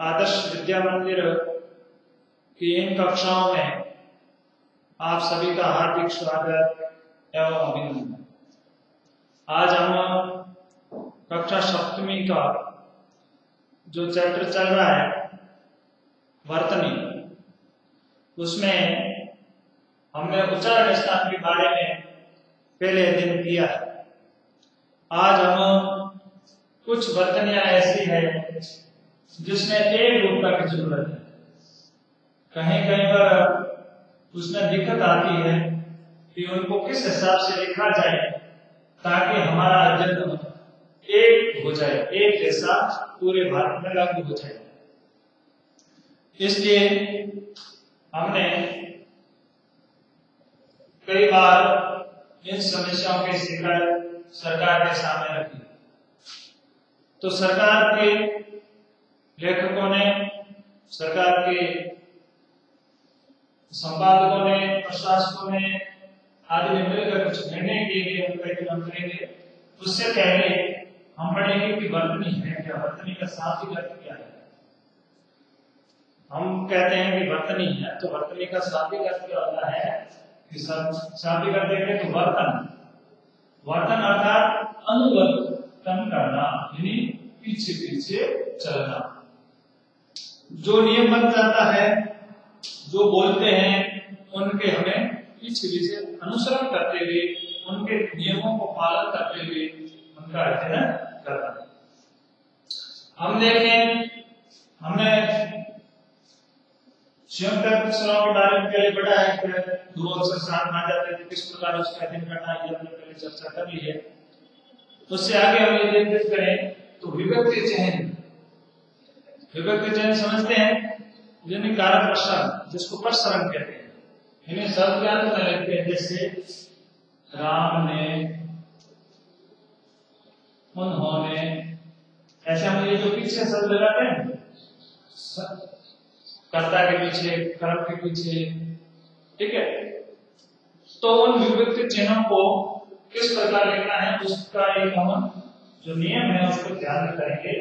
आदर्श विद्या मंदिर की इन कक्षाओं में आप सभी का हार्दिक स्वागत एवं अभिनंदन। आज हम कक्षा सप्तमी का जो चैप्टर चल रहा है वर्तनी, उसमें हमने उच्चारण स्थान के बारे में पहले दिन किया है। आज हम कुछ वर्तनियां ऐसी है जिसमें एक रूपता की जरूरत है। कहीं कहीं पर उसमें दिक्कत आती है कि उनको किस हिसाब से लिखा जाए ताकि हमारा अध्ययन एक हो जाए, एक जैसा पूरे भारत में लागू हो जाए। इसलिए हमने कई बार इन समस्याओं की शिकायत सरकार के सामने रखी। तो सरकार के लेखकों ने, सरकार के संपादकों ने, प्रशासकों ने आदि ने मिलकर कुछ निर्णय किए, हम करेंगे। उससे पहले हम पढ़ेंगे कि वर्तनी है क्या, वर्तनी का शाब्दिक अर्थ क्या है। हम कहते हैं कि वर्तनी है, तो वर्तनी का शाब्दिक अर्थ क्या होता है कि शाब्दिक अर्थ देखें तो वर्तन, वर्तन अर्थात अनुवर्तन करना, यानी पीछे पीछे चलना। जो नियम बन जाता है, जो बोलते हैं उनके हमें पीछे पीछे अनुसरण करते हुए, उनके नियमों को पालन करते हुए उनका अध्ययन करना। हम देखें, हमने संयुक्त अक्षरों के बारे में पहले पढ़ा है कि दो अक्षर साथ में आ जाते हैं, किस प्रकार उसका अध्ययन करना है, ये हमने पहले चर्चा कर ली है। उससे आगे हम ये निर्देश करें तो विभक्ति चिह्न, विभक्ति चिह्न समझते हैं, यानी कारक प्रसरण, जिसको प्रसरण कहते हैं। इन्हें शब्द के अंत में लगते हैं, जैसे राम ने, उन्होंने, ऐसे हम ये जो पीछे शब्द लगाते हैं, कर्ता के पीछे, कर्म के पीछे, ठीक है। तो उन विभक्ति चिन्हों को किस प्रकार लिखना है उसका एक हम जो नियम है उसको ध्यान में करेंगे,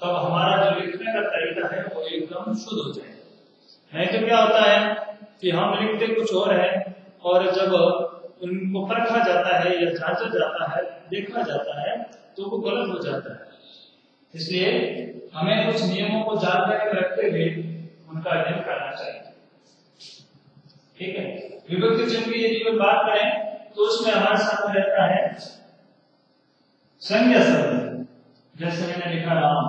तब हमारा जो लिखने का तरीका है वो एकदम शुद्ध हो जाएगा। नहीं तो क्या होता है कि हम लिखते कुछ और है और जब उनको परखा जाता है या जांचा जाता है, देखा जाता है, तो वो गलत हो जाता है। इसलिए हमें कुछ नियमों को जानकारी रखते हुए उनका अध्ययन करना चाहिए, ठीक है। विभक्ति चिन्ह की यदि बात करें तो उसमें हमारे सामने रहता है संज्ञा शब्द। जैसे मैंने लिखा राम,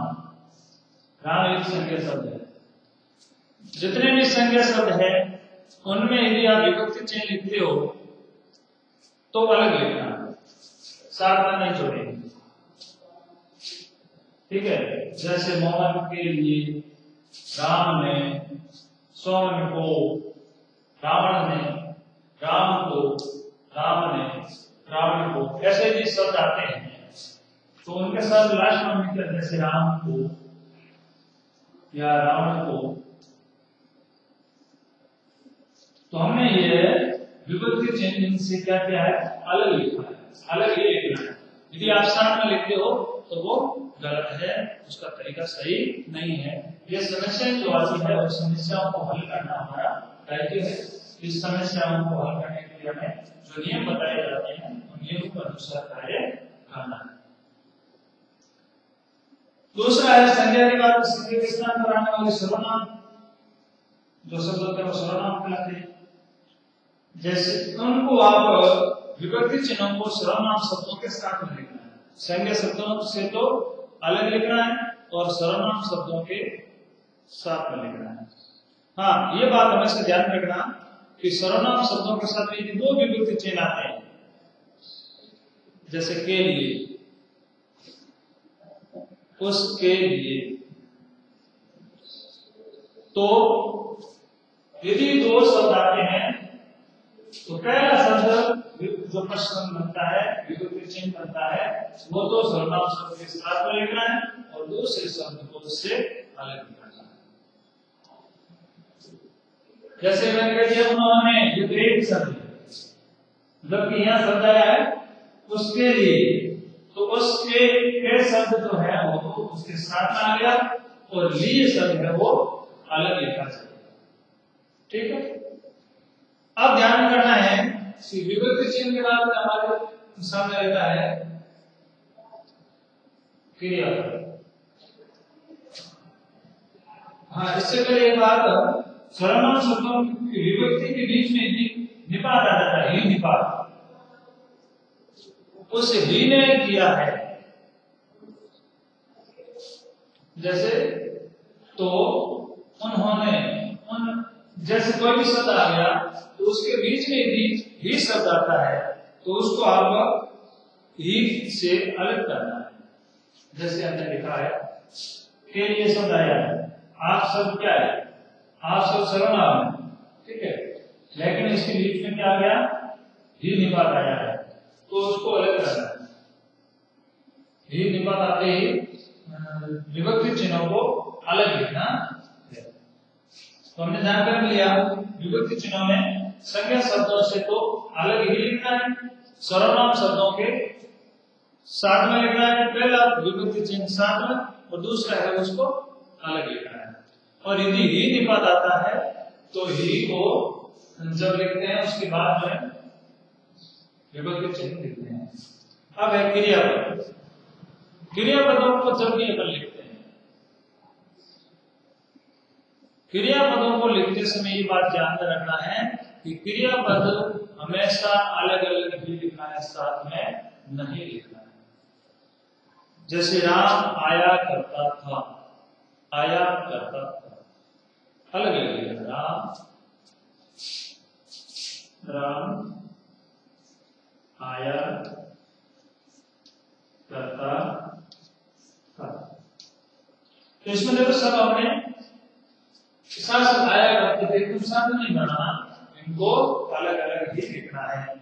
राम एक संज्ञा शब्द है। जितने भी संज्ञा शब्द है उनमें यदि आप विभक्ति चिन्ह लिखते हो तो अलग लिखना, साथ में नहीं जोड़ेंगे, ठीक है। जैसे मोहन के लिए, राम ने, सोमन को, रावण ने, राम को, राम ने, रावण को, ऐसे भी शब्द आते हैं तो उनके साथ लास्ट में मिलकर जैसे राम को या रावण को। तो हमने ये विभक्ति चिन्ह इनसे क्या किया है, अलग लिखा है, अलग ही लिखना है। यदि आप साथ में लिखते हो तो वो गलत है, उसका तरीका सही नहीं है। ये समस्या जो आती है उस समस्याओं को हल करना हमारा दायित्व है। इस समस्याओं को हल करने के लिए हमें जो नियम बताए जाते हैं उन नियमों के अनुसार कार्य करना है। दूसरा है संज्ञा के बाद संज्ञा के स्थान पर आने वाले सर्वनाम, जो शब्द होते हैं वो सर्वनाम कहलाते हैं। जैसे उनको आप विभक्ति चिन्हों को सर्वनाम शब्दों के साथ में लिखना है। संज्ञा शब्दों से तो अलग लिखना है और सर्वनाम शब्दों के साथ में लिखना है। हाँ, ये बात हमेशा ध्यान रखना कि सर्वनाम शब्दों के साथ यदि दो विभक्ति चिन्ह आते हैं, जैसे के लिए, उसके लिए, तो यदि दो शब्द आते हैं तो पहला शब्द जो प्रश्न बनता है, विभक्ति चिन्ह बनता है, वो तो सर्वनाम शब्द के साथ में लिखना है और दूसरे शब्द को उससे अलग लिखना है। जैसे मैंने कह दिया उन्होंने, ये तो एक शब्द है, जबकि यहाँ शब्द आया है उसके लिए, तो उसके शब्द जो है वो उसके साथ में आ गया और लिए शब्द है वो अलग लिखा जाएगा। ठीक है, अब ध्यान करना है कि विभक्ति चिन्ह के बाद हमारे सामने रहता है क्रियापद। हाँ, इससे पहले एक बात, सर्वनाम शब्दों की विभक्ति के बीच में निपात आ जाता है, निपात उस ही ने किया है। जैसे तो उन्होंने, उन जैसे कोई भी शब्द आ गया तो उसके बीच में ही शब्द आता है तो उसको आप ही से अलग करना है। जैसे हमने लिखा है के लिए शब्द आया है, आप शब्द क्या है, आप शब्द सर्वनाम है, ठीक है, लेकिन इसके बीच में क्या आ गया, ही निपात आया है तो उसको अलग करना है। ही निपात आते ही विभक्ति चिन्हों को अलग लिखना है। तो हमने जानकर लिया विभक्ति चिन्हों में संज्ञा शब्दों से तो अलग ही लिखना है, सर्वनाम शब्दों के साथ में लिखना है। पहला विभक्ति चिन्ह साथ में और दूसरा है उसको अलग लिखना है। और यदि ही निपात आता है तो ही को जब लिखते हैं उसके बाद में विभक्ति चिन्ह लिखते हैं। अब है क्रियापद। क्रियापदों को जब भी अपन लिखते हैं, क्रियापदों को लिखते समय ये बात ध्यान में रखना है कि क्रियापद हमेशा अलग अलग ही लिखना है, साथ में नहीं लिखना है। जैसे राम आया करता था, आया करता था, अलग अलग लिखना, राम आया करता था। तो इसमें देखो सब हमने साथ आया करते थे, तुम साथ नहीं बनाना, इनको अलग अलग ही लिखना है।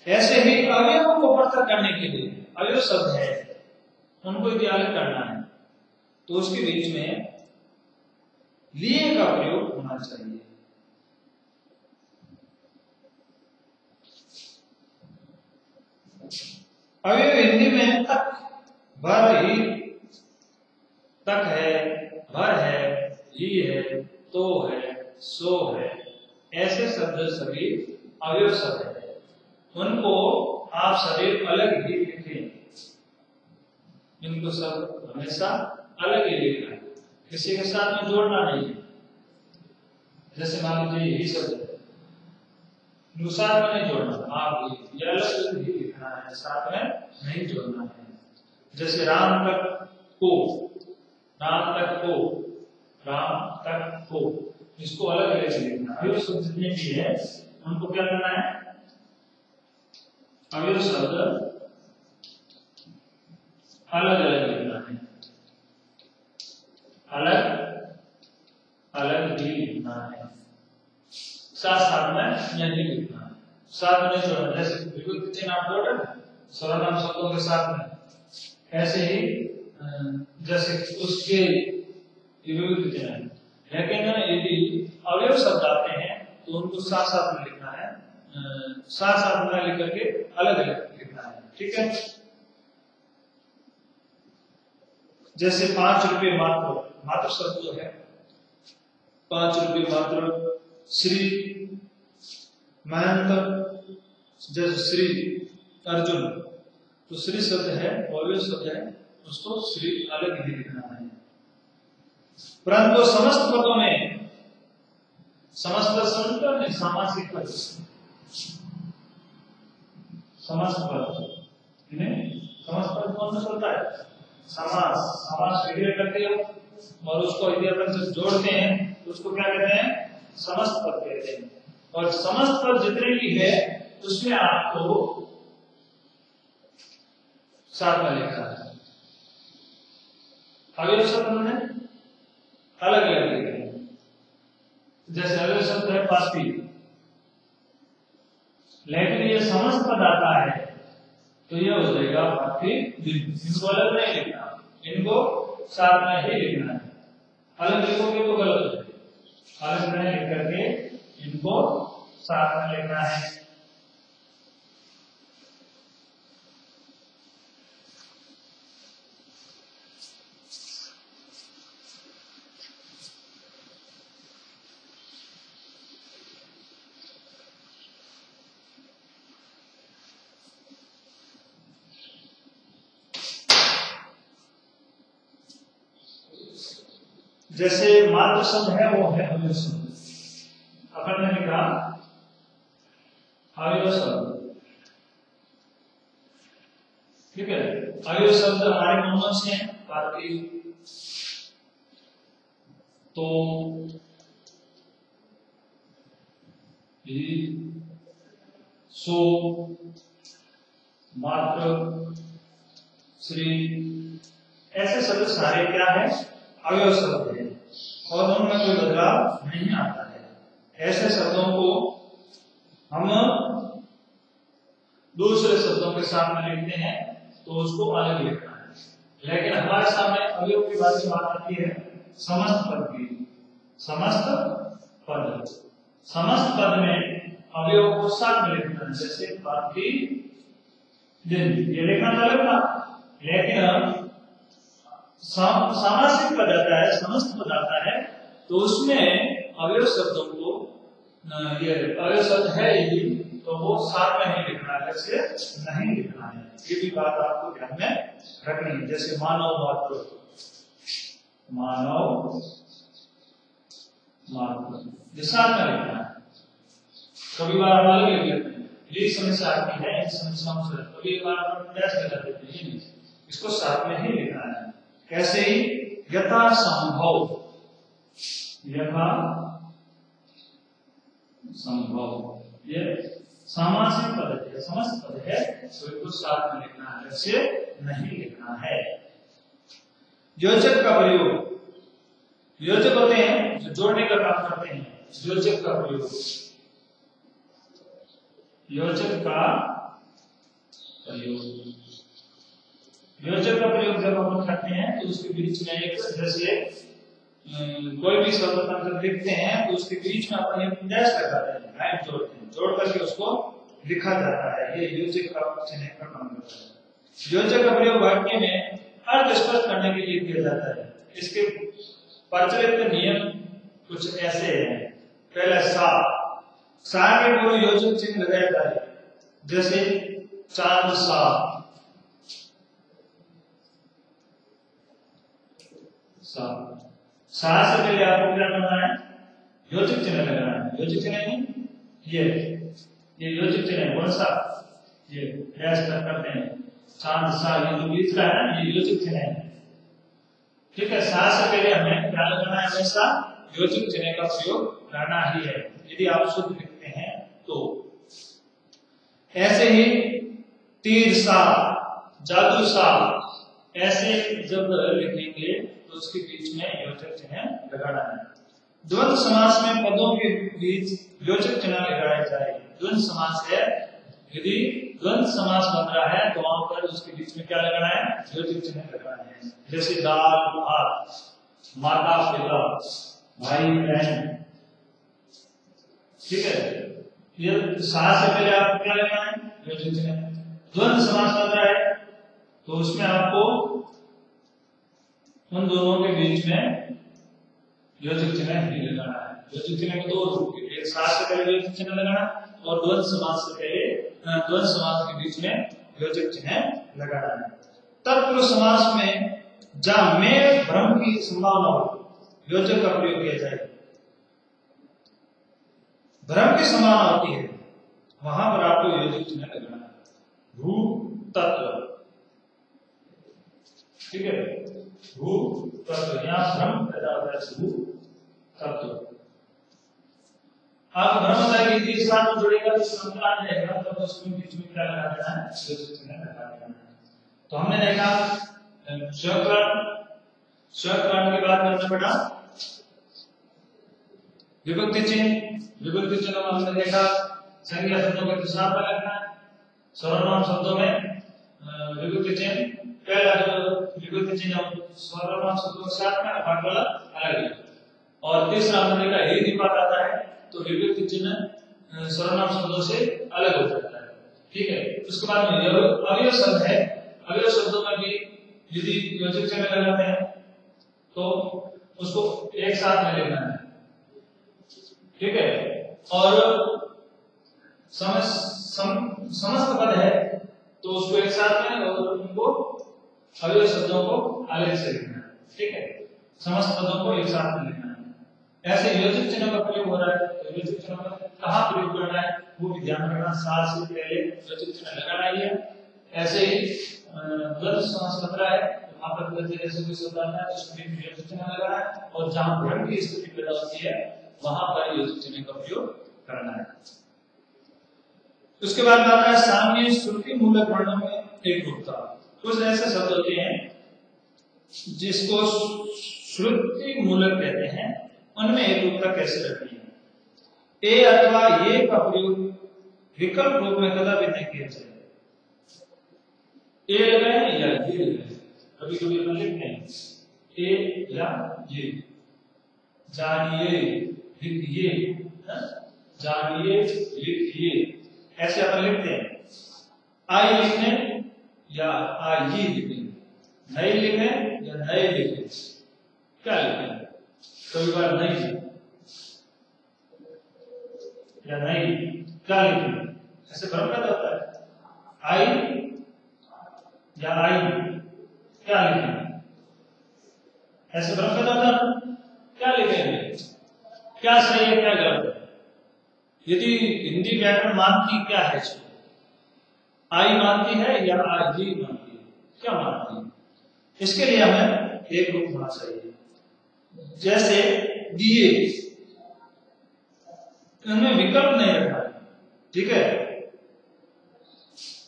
ऐसे ही अवयवों को पृथक करने के लिए अवयव शब्द है उनको यदि अलग करना है तो उसके बीच में लिए का प्रयोग होना चाहिए। अवयव हिंदी में तक, भर ही, तक है, भर है, ही है, तो है, सो है, ऐसे शब्द सभी अवयव शब्द है, उनको आप सभी अलग ही लिखें। इनको सब हमेशा अलग ही लिखना है, किसी के साथ में जोड़ना नहीं है। जैसे मान लीजिए यही शब्द है, साथ में नहीं जोड़ना, आप ये अलग ही लिखना है, साथ में नहीं जोड़ना है। जैसे राम तक को, राम तक को, राम तक को, इसको अलग अलग लिखना है। अवयव शब्द जितने भी है उनको क्या करना है, अवयव शब्द अलग अलग लिखना है, अलग अलग ही लिखना है, साथ साथ में नहीं लिखना है, साथ में नहीं जोड़ना। जैसे विभक्ति चिन्ह आप जोड़ रहे हैं सर्वनाम शब्दों के साथ में, ऐसे ही जैसे उसके विभक्ति चिन्ह है, लेकिन यदि अवयव शब्द आते हैं तो उनको साथ साथ में लिखना है, साथ साथ में लिख करके अलग अलग लिखना है। ठीक है, जैसे 5 रुपए मात्र, मात्र शब्द जो है 5 रुपए मात्र, श्री महंत, जैसे श्री अर्जुन, तो श्री शब्द है अवयव शब्द है, उसको श्री अलग ही लिखना है। परंतु समस्त पदों में, समस्त शब्द नहीं, सामासिक पद, समस्त पद, समस्त पद कौन सा चलता है, समास, समास क्रिया करते हो और उसको यदि अपन से जोड़ते हैं तो उसको क्या कहते हैं, समस्त पद कहते हैं। और समस्त पद जितने भी है उसमें आपको साथ में लिखा है। अवयव शब्द में अलग अलग लिखे हैं। जैसे अवयव शब्द है पापी, लेकिन ये समस्त पद आता है तो ये हो जाएगा पापी। इनको अलग नहीं लिखना, इनको साथ में ही लिखना है। अलग लिखोगे तो गलत हो जाएगा, अलग नहीं लिख करके इनको साथ में लिखना है। जैसे मात्र शब्द है वो है अवयव शब्द। अपन ने लिखा अवयव शब्द, ठीक है। अवयव शब्द हमारे कौन से हैं? पार्थी, तो, सो, मात्र, श्री, ऐसे शब्द सारे क्या है? अवयव शब्द है और उनमें कोई बदलाव नहीं आता है। ऐसे शब्दों को हम दूसरे शब्दों के साथ में लिखते हैं तो उसको अलग लिखना है। लेकिन हमारे सामने अवयव की बात आती है समस्त पद की। समस्त पद में अवयव को साथ में लिखना है। जैसे पार्थी दिन, ये लिखना तो अलग था, लेकिन सामासिक पद आता है, समस्त पद आता है, तो उसमें अवयव शब्दों को ये अवयव शब्द है यदि तो वो साथ में ही लिखना है, ऐसे नहीं लिखना है। ये भी बात आपको ध्यान में रखनी है। जैसे मानव मात्र, मानव मात्र ये साथ में लिखना है। कभी बार हम अलग लिख लेते हैं, ये समस्या आती है, इन समस्याओं से कभी बार हम प्रयास कर देते हैं, इसको साथ में ही लिखना है। कैसे ही? यथा संभव, यथा संभव, ये सामासिक पद है, समस्त पद है, तो इसको साथ में लिखना है, ऐसे नहीं लिखना है। योजक का प्रयोग, योजक होते हैं जो जोड़ने का काम करते हैं। योजक का प्रयोग, योजक का प्रयोग, योजक का प्रयोग जब हम करते हैं तो उसके बीच में एक, जैसे कोई भी शब्द अपन लिखते हैं तो उसके बीच में अपन एक डैश लगाते हैं, लाइन जोड़ते हैं, जोड़ करके उसको लिखा जाता है। ये योजक का चिन्ह का काम करता है। योजक का प्रयोग वाक्य में अर्थ स्पष्ट करने के लिए किया जाता है। इसके प्रचलित नियम कुछ ऐसे हैं। पहला सा के पूर्व योजक चिन्ह लगाया जाता है। जैसे चांद सा, सा से पहले आपको क्या करना है? योजक चिन्ह लगाना है। योजक चिन्ह नहीं, ये योजक चिन्ह है। कौन सा? ये डैश करते हैं, चांद सा, ये जो बीच का है ना, ये योजक चिन्ह है, ठीक है। सा से पहले हमें क्या लगाना है? हमेशा योजक चिन्ह का प्रयोग करना ही है यदि आप शुद्ध लिखते हैं तो। ऐसे ही तीर सा, जादू सा, ऐसे जब लिखेंगे तो उसके बीच में योजक चिन्ह लगाना है। द्वंद्व समास में पदों के बीच योजक चिन्ह लगाया जाए। द्वंद्व समास है, यदि द्वंद्व समास बन रहा है तो वहां पर उसके बीच में क्या लगाना है? योजक चिन्ह लगाना है। जैसे दाल भात, माता पिता, भाई बहन, ठीक है। ये सा से पहले आपको क्या लगाना है? योजक चिन्ह। द्वंद्व समास बन रहा है तो उसमें आपको उन दोनों के बीच में योजक चिन्ह ही लगाना है। योजक चिन्ह में दो रूप के, एक सा से पहले योजक चिन्ह लगाना और द्वंद्व समास से पहले, द्वंद्व समास के बीच में योजक चिन्ह लगाना है। तत्पुरुष समास में जहां में भ्रम की संभावना हो, योजक का प्रयोग किया जाए। भ्रम की संभावना होती है वहां पर आपको योजक चिन्ह लगाना है। भू तत्व, ठीक है। भू तत्व, यहां भ्रम पैदा होता है। भू तत्व, आप भ्रम होता है कि इस साथ में जुड़ेगा तो संकलन रहेगा, तब उसके बीच में क्या लगा देना है? योजक चिन्ह लगा देना है। तो हमने देखा स्वकरण की बात करना पड़ा। विभक्ति चिन्ह, विभक्ति चिन्ह में हमने देखा संज्ञा शब्दों के साथ में लगना है। सर्वनाम शब्दों में विभक्ति चिन्ह, पहला जो विभक्ति चिन्ह सर्वनाम शब्दों के साथ में, बाकी वाला अलग है। और तीसरा हमने देखा ही निपात आता है तो विभक्ति चिन्ह सर्वनाम शब्दों से अलग हो जाता है, ठीक है। उसके बाद में अवयव शब्द है, अवयव शब्दों में भी यदि योजक चिन्ह लगाते हैं तो उसको एक साथ में लिखना है, ठीक है। और समस्त पद है तो उसको एक साथ में और उनको अवयव शब्दों को अलग से लिखना है, ठीक है। समस्त पदों को एक साथ में लिखना है। ऐसे योजित चिन्ह का प्रयोग हो रहा है, तो योजित चिन्ह का कहाँ प्रयोग करना है वो भी ध्यान रखना, साल से पहले योजित चिन्ह लगाना ही है। ऐसे ही द्वंद्व समास बन रहा है, वहां पर द्वंद्व जैसे कोई शब्द आता है उसमें भी योजित चिन्ह लगाना है, और जहां भ्रम की स्थिति पैदा होती है वहां पर योजित चिन्ह का प्रयोग करना है। उसके बाद आता है साम्य श्रुति मूलक वर्णों में एक रूपता। कुछ ऐसे शब्द होते हैं जिसको श्रुति मूलक कहते हैं, उनमें एक रूपता कैसे रखनी है। ए अथवा ये का प्रयोग विकल्प रूप में कदापि नहीं किया जाए। ए लगाए या ये लगाए, कभी कभी अपन लिखते हैं ए या ये, जानिए लिखिए, जानिए लिखिए, ऐसे अपन लिखते हैं। आई लिखने या आई लिखें, नए लिखें या नए लिखें, क्या लिखें? कई बार नहीं या नहीं, क्या लिखें? ऐसे भ्रम पैदा होता है। आई या आई, क्या लिखें? ऐसे भ्रम पैदा होता है। क्या लिखेंगे? क्या सही है क्या गलत है? यदि हिंदी व्याकरण मानती क्या है इसको, आई मानती है या आई मानती है, क्या मानती है? इसके लिए हमें एक रूप होना चाहिए। जैसे दिए, इनमें विकल्प नहीं रखा है, ठीक है।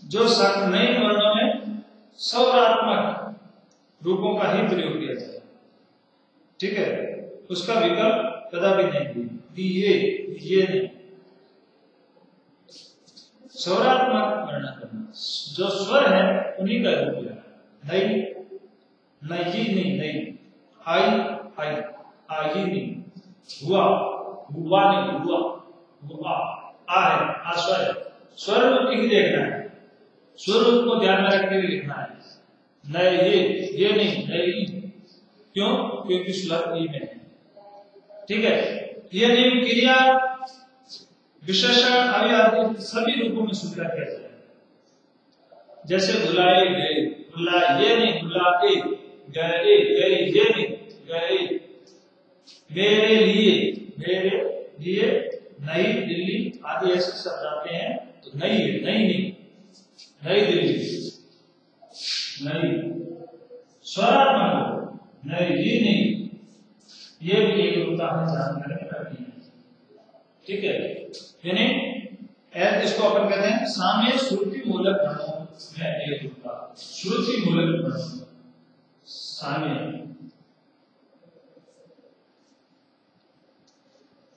जो नए वर्णों में सौरात्मक रूपों का ही प्रयोग किया जाए, ठीक है, उसका विकल्प कदापि नहीं दिए, ये नहीं। स्वरात्मक गणना करना, जो स्वर है उन्हीं का रूप लेना। नहीं, नहीं, नहीं, आई आई, आई नहीं, हुआ हुआ नहीं, हुआ हुआ, आ है, आ स्वर है, स्वर रूप ही देखना है, स्वर रूप को ध्यान में रखते हुए लिखना है। नए ये नहीं, नई, क्यों? क्योंकि स्वर ई में है, ठीक है। ये नियम क्रिया विशेषण आदि सभी रूपों में स्वीकार किया जाए। जैसे बुलाए गए, बुलाए नहीं, बुलाए गए, गए ये नहीं, गए। मेरे लिए नई दिल्ली आदि ऐसे शब्द आते हैं, तो नई है, नई नहीं, नई दिल्ली, नई स्वरात्मक, नई नहीं, ये भी एक रूपता हमें जानकारी रखनी है, ठीक है। यानी इसको अपन कहते हैं साम्य श्रुति मूलक वर्णों में एक रूपता। श्रुति मूलक वर्ण, साम्य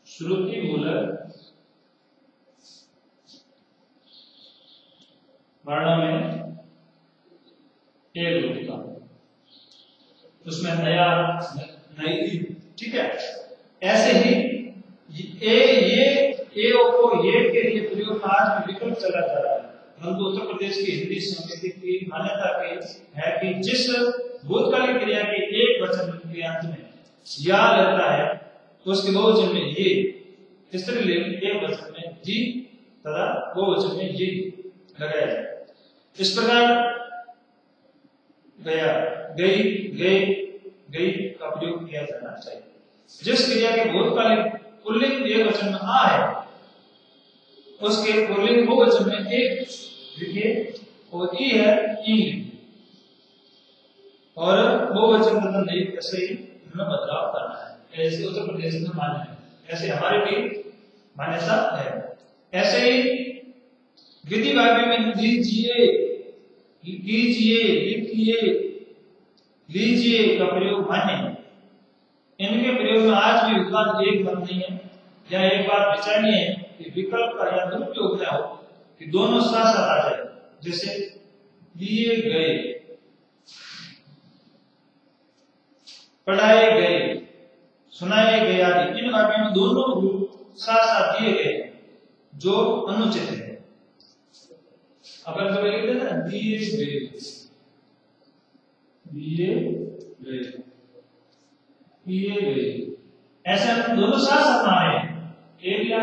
श्रुति मूलक वर्णों में एक रूपता, उसमें नया नई, ठीक है। ऐसे ही ए को ये के लिए प्रयोग आज में विकल्प चला जा रहा है, परंतु उत्तर प्रदेश की हिंदी समिति की मान्यता है कि जिस भूतकालिक क्रिया के एक वचन के अंत में या लगता है उसके बहुवचन में ये, स्त्रीलिंग एक वचन में जी तथा बहुवचन में जी लगाया जाए। इस प्रकार गया, गई, गए, गई का प्रयोग किया जाना चाहिए। जिस क्रिया के भूतकालिक पुल्लिंग एक वचन में आ है, उसके पुल्लिंग बहुवचन में एक लिखिए, और ई है ई, और बहुवचन तथा नहीं ऐसे ही इनमें बदलाव करना है। ऐसे उत्तर प्रदेश में मान्य है, ऐसे हमारे भी मान्यता है। ऐसे ही विधि वाक्य में लीजिए, कीजिए, लिखिए, लीजिए का प्रयोग मान्य है। इनके प्रयोग में आज भी विद्वान एक मत नहीं है। यह एक बात विचारणीय है कि विकल्प का यह दुरुपयोग न हो कि दोनों साथ साथ आ जाए। जैसे दिए गए, पढ़ाए गए, सुनाए गए आदि, इन वाक्यों में दोनों रूप साथ साथ दिए गए जो अनुचित है। अपन कभी लिख देते हैं दिए गए, दिए गए, किए गए, ऐसे हम दोनों साथ साथ आ रहे हैं। एक या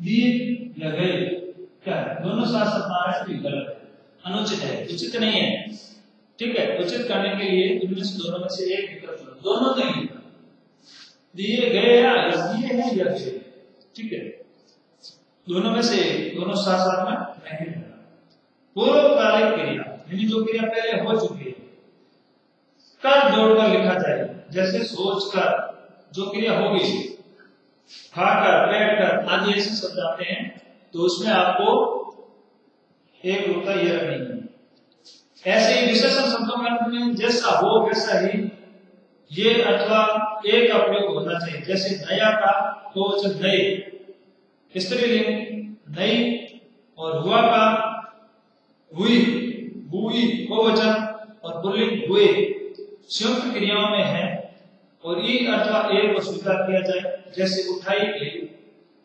दिए या गए, क्या है? दोनों साथ साथ आ रहे हैं, तो गलत है, अनुचित है, उचित नहीं है, ठीक है। उचित करने के लिए इनमें से दोनों में से एक विकल्प, दोनों नहीं दिए गए या दिए हैं या गए, ठीक है, दोनों में से दोनों साथ साथ में नहीं रहना। पूर्वकालिक क्रिया यानी जो क्रिया पहले हो चुकी है, कर जोड़कर लिखा जाए, जैसे सोचकर जो क्रिया होगी, खाकर, बैठकर आदि ऐसे शब्द आते हैं, तो उसमें आपको एक रूपता ये रखनी है। ऐसे ही विशेषण शब्दों के अर्थ में जैसा हो वैसा ही ये अथवा एक का प्रयोग होना चाहिए। जैसे नया का तो वचन नए, स्त्रीलिंग नई, और हुआ का हुई, हुई को वचन, और पुल्लिंग हुए संयुक्त क्रियाओं में है, और ई अथवा एक को स्वीकार किया जाए, जैसे उठाई गई,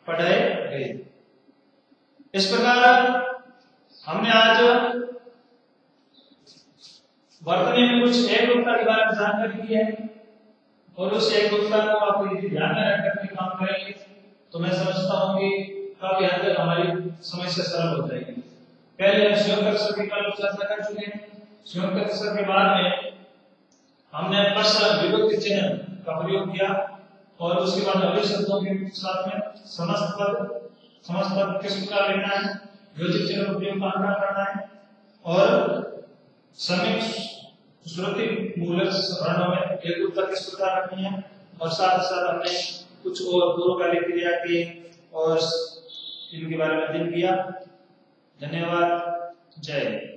पढ़ाए गए। इस प्रकार हमने आज वर्तनी में कुछ एक रूपता के बारे में जानकारी दी है, और उस एक रूपता को आप यदि ध्यान में रखकर के काम करेंगे तो मैं समझता हूं कि काफी हद तक हमारी समस्या सरल हो जाएगी। पहले हम संयुक्त अक्षर की कल चर्चा कर चुके हैं। संयुक्त अक्षर के बाद में हमने प्रश्न विभक्ति चिन्ह का प्रयोग किया, और उसके बाद अगले शब्दों के साथ में समस्त पद किस प्रकार लिखना है, योजित चिन्ह का प्रयोग कहां करना है, और समित श्रुति मूलक वर्णों में एक रूपता किस प्रकार रखनी है, और साथ साथ हमने कुछ और पूर्वकालिक क्रिया के और इनके बारे में अध्ययन किया। धन्यवाद। जय।